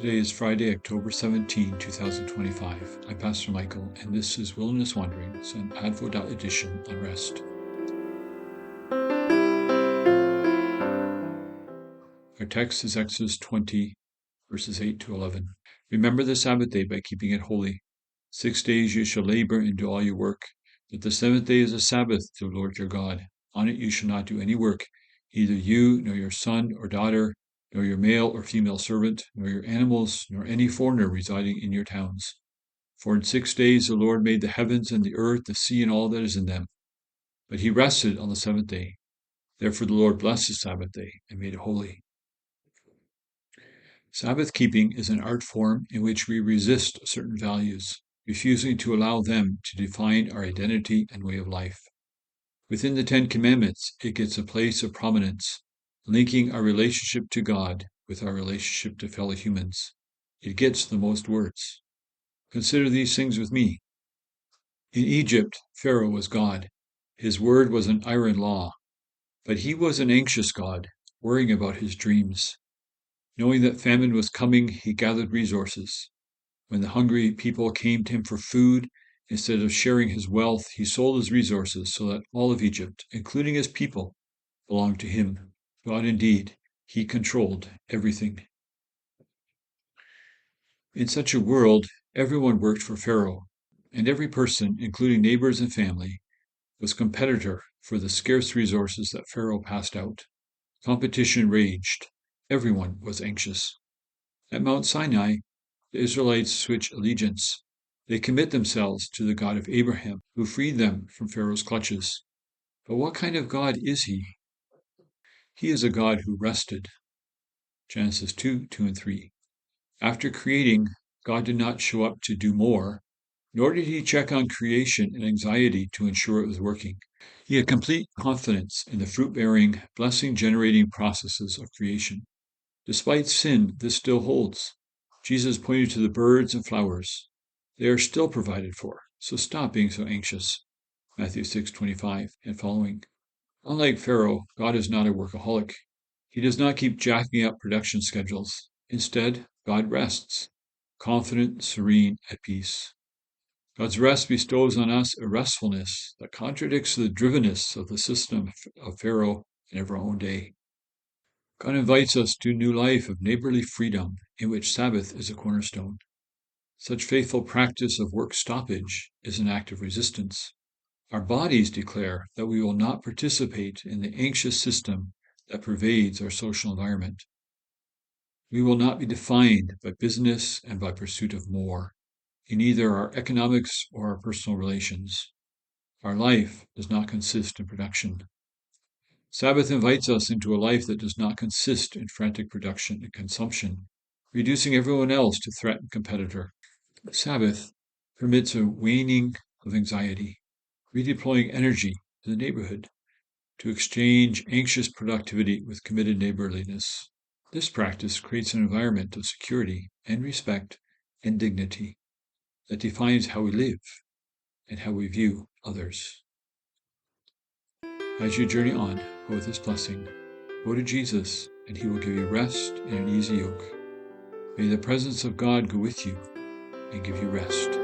Today is Friday, October 17, 2025. I'm Pastor Michael, and this is Wilderness Wanderings, an Advo edition on rest. Our text is Exodus 20, verses 8 to 11. Remember the Sabbath day by keeping it holy. 6 days you shall labor and do all your work, but the seventh day is a Sabbath to the Lord your God. On it you shall not do any work, neither you, nor your son or daughter, nor your male or female servant, nor your animals, nor any foreigner residing in your towns. For in 6 days the Lord made the heavens and the earth, the sea, and all that is in them. But he rested on the seventh day. Therefore the Lord blessed the Sabbath day and made it holy. Sabbath keeping is an art form in which we resist certain values, refusing to allow them to define our identity and way of life. Within the Ten Commandments, it gets a place of prominence, linking our relationship to God with our relationship to fellow humans. It gets the most words. Consider these things with me. In Egypt, Pharaoh was God. His word was an iron law. But he was an anxious God, worrying about his dreams. Knowing that famine was coming, he gathered resources. When the hungry people came to him for food, instead of sharing his wealth, he sold his resources so that all of Egypt, including his people, belonged to him. God indeed, he controlled everything. In such a world, everyone worked for Pharaoh, and every person, including neighbors and family, was competitor for the scarce resources that Pharaoh passed out. Competition raged. Everyone was anxious. At Mount Sinai, the Israelites switch allegiance. They commit themselves to the God of Abraham, who freed them from Pharaoh's clutches. But what kind of God is he? He is a God who rested. Genesis 2, 2 and 3. After creating, God did not show up to do more, nor did he check on creation in anxiety to ensure it was working. He had complete confidence in the fruit-bearing, blessing-generating processes of creation. Despite sin, this still holds. Jesus pointed to the birds and flowers. They are still provided for, so stop being so anxious. Matthew 6:25 and following. Unlike Pharaoh, God is not a workaholic. He does not keep jacking up production schedules. Instead, God rests, confident, serene, at peace. God's rest bestows on us a restfulness that contradicts the drivenness of the system of Pharaoh and of our own day. God invites us to a new life of neighborly freedom in which Sabbath is a cornerstone. Such faithful practice of work stoppage is an act of resistance. Our bodies declare that we will not participate in the anxious system that pervades our social environment. We will not be defined by business and by pursuit of more, in either our economics or our personal relations. Our life does not consist in production. Sabbath invites us into a life that does not consist in frantic production and consumption, reducing everyone else to threatened competitor. Sabbath permits a waning of anxiety, redeploying energy to the neighborhood, to exchange anxious productivity with committed neighborliness. This practice creates an environment of security and respect and dignity that defines how we live and how we view others. As you journey on, go with this blessing. Go to Jesus, and he will give you rest and an easy yoke. May the presence of God go with you and give you rest.